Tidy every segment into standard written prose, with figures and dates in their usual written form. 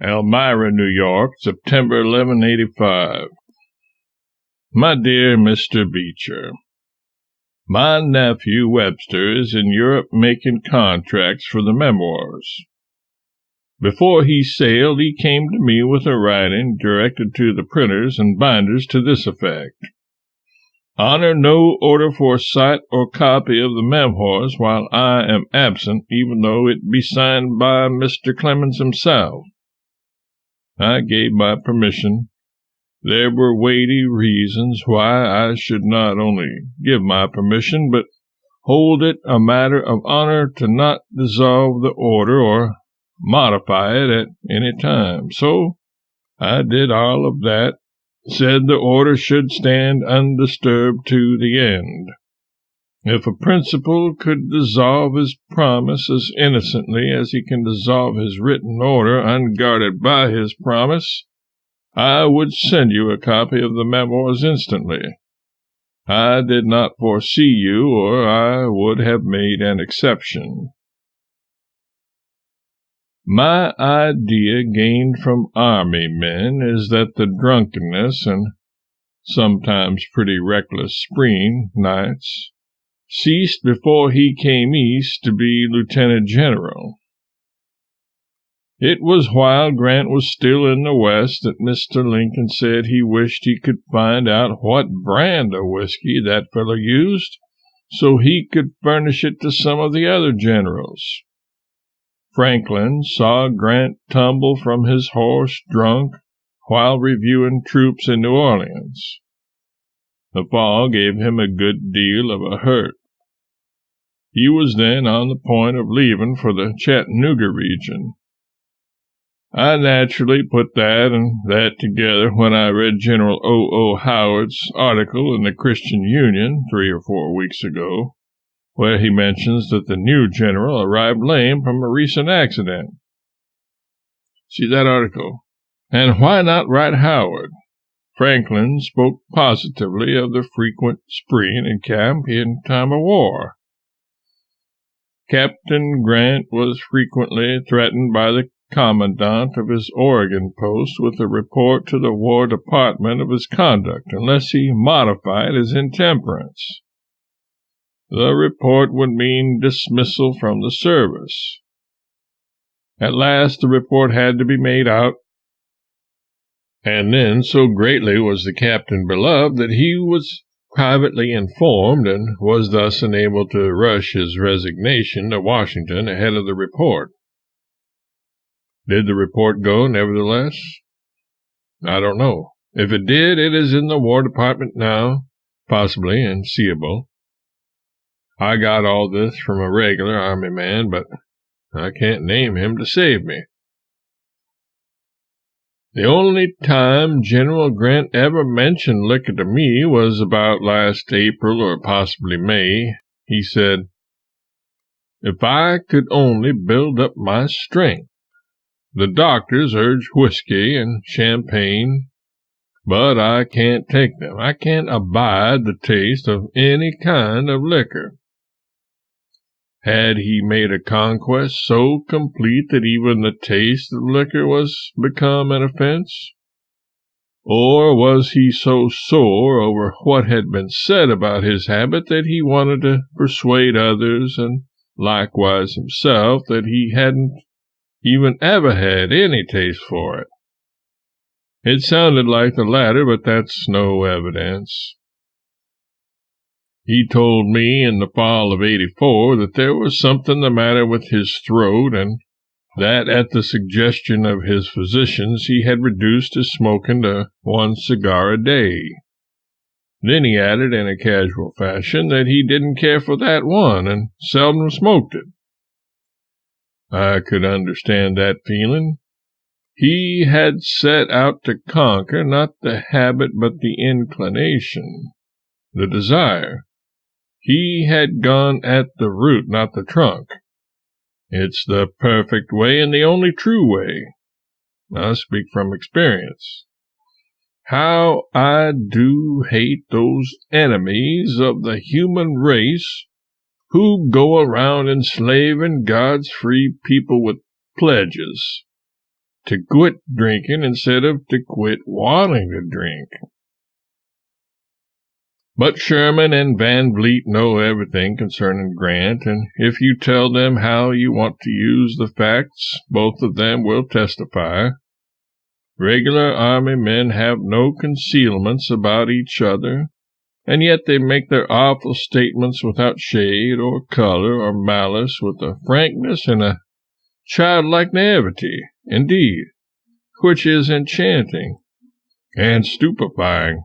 Elmira, New York, September 1185. My dear Mr. Beecher, my nephew Webster is in Europe making contracts for the memoirs. Before he sailed, he came to me with a writing directed to the printers and binders to this effect: honor no order for sight or copy of the memoirs while I am absent, even though it be signed by Mr. Clemens himself. I gave my permission. There were weighty reasons why I should not only give my permission, but hold it a matter of honor to not dissolve the order or modify it at any time. So I did all of that, said the order should stand undisturbed to the end. If a principal could dissolve his promise as innocently as he can dissolve his written order unguarded by his promise, I would send you a copy of the memoirs instantly. I did not foresee you, or I would have made an exception. My idea, gained from army men, is that the drunkenness and sometimes pretty reckless spring nights ceased before he came east to be lieutenant general. It was while Grant was still in the West that Mr. Lincoln said he wished he could find out what brand of whiskey that fellow used, so he could furnish it to some of the other generals. Franklin saw Grant tumble from his horse drunk while reviewing troops in New Orleans. The fall gave him a good deal of a hurt. He was then on the point of leaving for the Chattanooga region. I naturally put that and that together when I read General O. Howard's article in the Christian Union 3 or 4 weeks ago, where he mentions that the new general arrived lame from a recent accident. See that article? And why not write Howard? Franklin spoke positively of the frequent spreeing in camp in time of war. Captain Grant was frequently threatened by the commandant of his Oregon post with a report to the War Department of his conduct unless he modified his intemperance. The report would mean dismissal from the service. At last the report had to be made out, and then so greatly was the captain beloved that he was privately informed and was thus enabled to rush his resignation to Washington ahead of the report. Did the report go, nevertheless? I don't know. If it did, it is in the War Department now, possibly, and seeable. I got all this from a regular army man, but I can't name him to save me. The only time General Grant ever mentioned liquor to me was about last April or possibly May. He said, "If I could only build up my strength. The doctors urge whiskey and champagne, but I can't take them. I can't abide the taste of any kind of liquor." Had he made a conquest so complete that even the taste of liquor was become an offense? Or was he so sore over what had been said about his habit that he wanted to persuade others, and likewise himself, that he hadn't even ever had any taste for it? It sounded like the latter, but that's no evidence. He told me in the fall of '84 that there was something the matter with his throat, and that at the suggestion of his physicians he had reduced his smoking to 1 cigar a day. Then he added in a casual fashion that he didn't care for that one and seldom smoked it. I could understand that feeling. He had set out to conquer not the habit but the inclination, the desire. He had gone at the root, not the trunk. It's the perfect way and the only true way. I speak from experience. How I do hate those enemies of the human race who go around enslaving God's free people with pledges. to quit drinking instead of to quit wanting to drink. But Sherman and Van Vliet know everything concerning Grant, and if you tell them how you want to use the facts, both of them will testify. Regular army men have no concealments about each other, and yet they make their awful statements without shade or color or malice, with a frankness and a childlike naivety, indeed, which is enchanting and stupefying.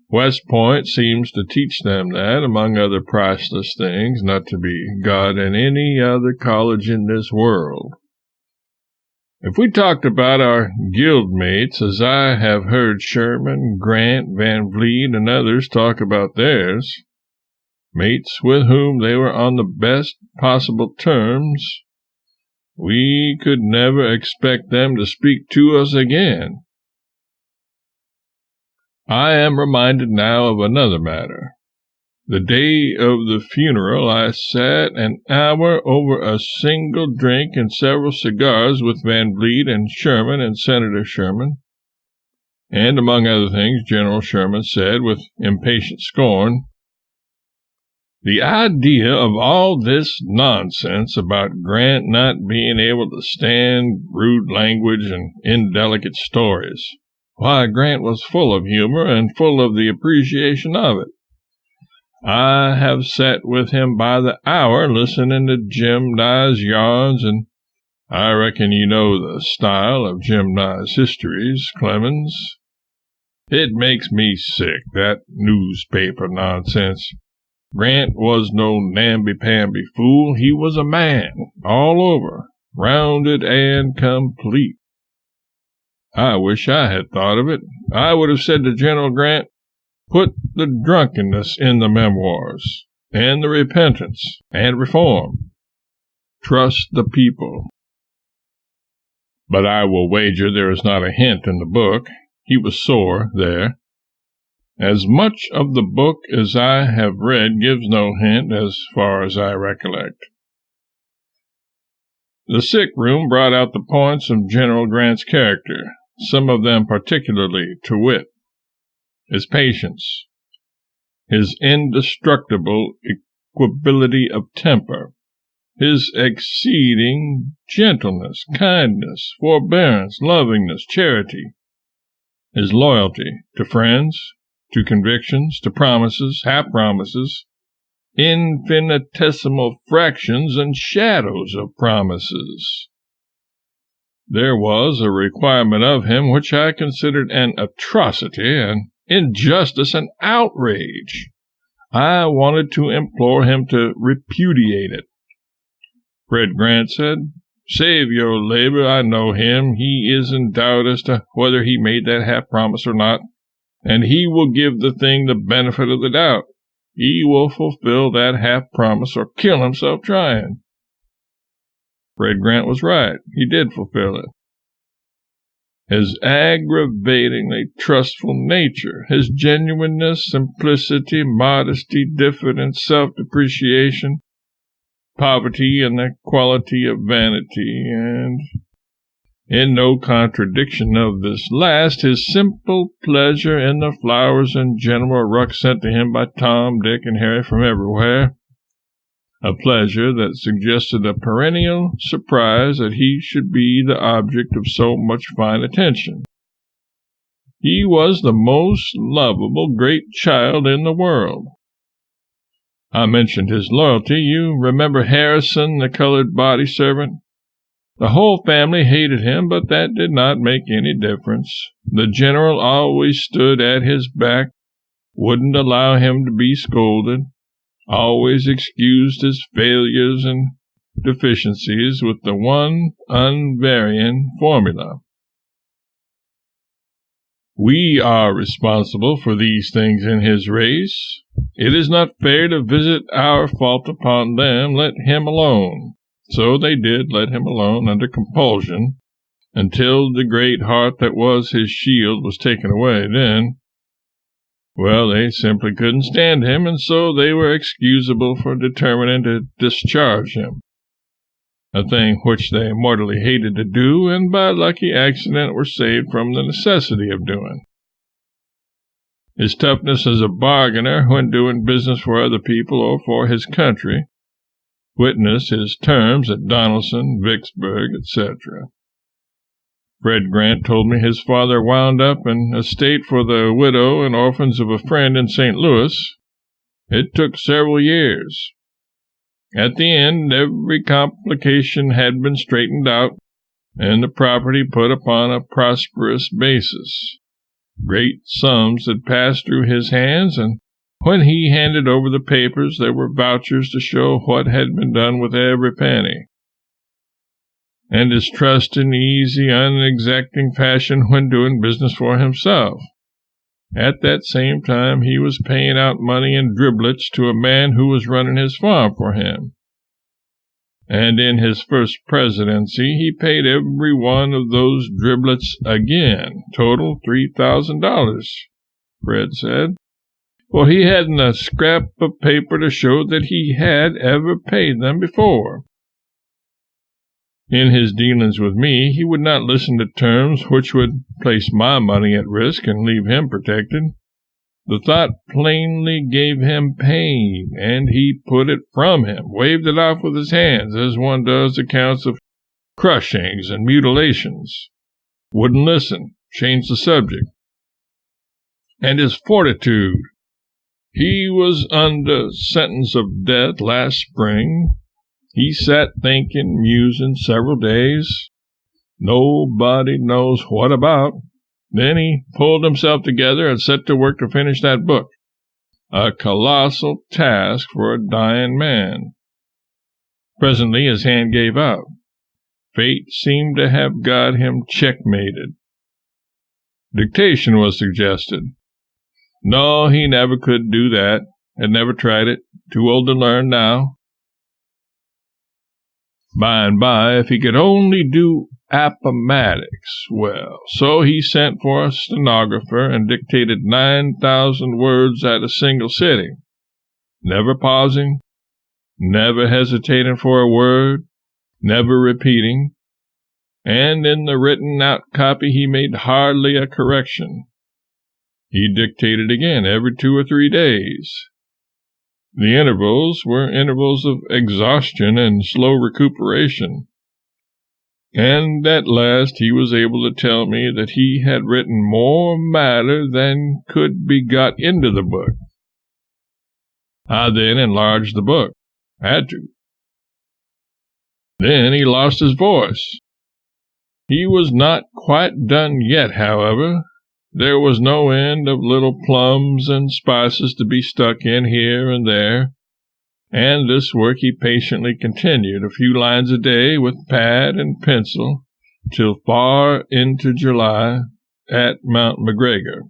West Point seems to teach them that, among other priceless things, not to be got in any other college in this world. If we talked about our guildmates as I have heard Sherman, Grant, Van Vliet, and others talk about theirs, mates with whom they were on the best possible terms, we could never expect them to speak to us again. I am reminded now of another matter. The day of the funeral I sat an hour over a single drink and several cigars with Van Vliet and Sherman and Senator Sherman, and among other things General Sherman said with impatient scorn, "The idea of all this nonsense about Grant not being able to stand rude language and indelicate stories. Why, Grant was full of humor and full of the appreciation of it. I have sat with him by the hour listening to Jim Nye's yarns, and I reckon you know the style of Jim Nye's histories, Clemens. It makes me sick, that newspaper nonsense. Grant was no namby-pamby fool. He was a man, all over, rounded and complete. I wish I had thought of it. I would have said to General Grant, put the drunkenness in the memoirs, and the repentance, and reform. Trust the people." But I will wager there is not a hint in the book. He was sore there. As much of the book as I have read gives no hint, as far as I recollect. The sick room brought out the points of General Grant's character, some of them particularly, to wit, his patience, his indestructible equability of temper, his exceeding gentleness, kindness, forbearance, lovingness, charity, his loyalty to friends, to convictions, to promises, half-promises, infinitesimal fractions and shadows of promises. There was a requirement of him which I considered an atrocity, an injustice, an outrage. I wanted to implore him to repudiate it. Fred Grant said, "Save your labor, I know him. He is in doubt as to whether he made that half-promise or not, and he will give the thing the benefit of the doubt. He will fulfill that half-promise or kill himself trying." Fred Grant was right. He did fulfill it. His aggravatingly trustful nature, his genuineness, simplicity, modesty, diffidence, self-depreciation, poverty, and the quality of vanity, and, in no contradiction of this last, his simple pleasure in the flowers and general ruck sent to him by Tom, Dick, and Harry from everywhere, a pleasure that suggested a perennial surprise that he should be the object of so much fine attention. He was the most lovable great child in the world. I mentioned his loyalty. You remember Harrison, the colored body servant? The whole family hated him, but that did not make any difference. The general always stood at his back, wouldn't allow him to be scolded, always excused his failures and deficiencies with the one unvarying formula: "We are responsible for these things in his race. It is not fair to visit our fault upon them. Let him alone." So they did let him alone under compulsion, until the great heart that was his shield was taken away. Then, well, they simply couldn't stand him, and so they were excusable for determining to discharge him. a thing which they mortally hated to do, and by lucky accident were saved from the necessity of doing. His toughness as a bargainer when doing business for other people or for his country, witness his terms at Donelson, Vicksburg, etc. Fred Grant told me his father wound up an estate for the widow and orphans of a friend in St. Louis. It took several years. At the end, every complication had been straightened out, and the property put upon a prosperous basis. Great sums had passed through his hands, and when he handed over the papers, there were vouchers to show what had been done with every penny. And his trust in easy, unexacting fashion when doing business for himself. At that same time, he was paying out money in driblets to a man who was running his farm for him. And in his first presidency, he paid every one of those driblets again, total $3,000, Fred said. For he hadn't a scrap of paper to show that he had ever paid them before. In his dealings with me, he would not listen to terms which would place my money at risk and leave him protected. The thought plainly gave him pain, and he put it from him, waved it off with his hands, as one does accounts of crushings and mutilations. Wouldn't listen, changed the subject. And his fortitude. He was under sentence of death last spring. He sat thinking, musing several days. Nobody knows what about. Then he pulled himself together and set to work to finish that book. A colossal task for a dying man. Presently his hand gave out. Fate seemed to have got him checkmated. Dictation was suggested. No, he never could do that. Had never tried it. Too old to learn now. By and by, if he could only do Appomattox, well, so he sent for a stenographer and dictated 9,000 words at a single sitting, never pausing, never hesitating for a word, never repeating, and in the written-out copy he made hardly a correction. He dictated again every 2 or 3 days. The intervals were intervals of exhaustion and slow recuperation. And at last he was able to tell me that he had written more matter than could be got into the book. I then enlarged the book. Had to. Then he lost his voice. He was not quite done yet, however. There was no end of little plums and spices to be stuck in here and there, and this work he patiently continued, a few lines a day with pad and pencil, till far into July at Mount McGregor.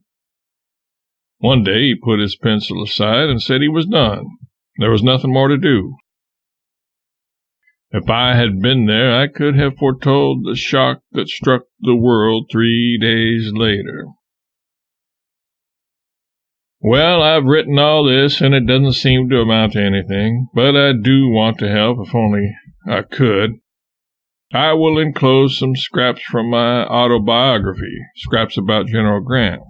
One day he put his pencil aside and said he was done. There was nothing more to do. If I had been there, I could have foretold the shock that struck the world 3 days later. Well, I've written all this, and it doesn't seem to amount to anything, but I do want to help if only I could. I will enclose some scraps from my autobiography, scraps about General Grant.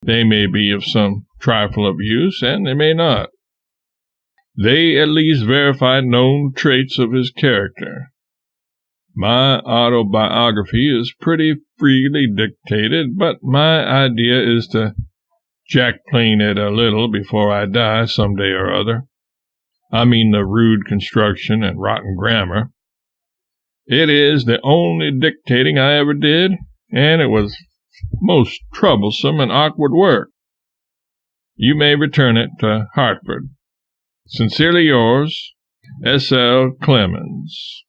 They may be of some trifle of use, and they may not. They at least verify known traits of his character. My autobiography is pretty freely dictated, but my idea is to jackplane it a little before I die some day or other. I mean the rude construction and rotten grammar. It is the only dictating I ever did, and it was most troublesome and awkward work. You may return it to Hartford. Sincerely yours, S. L. Clemens.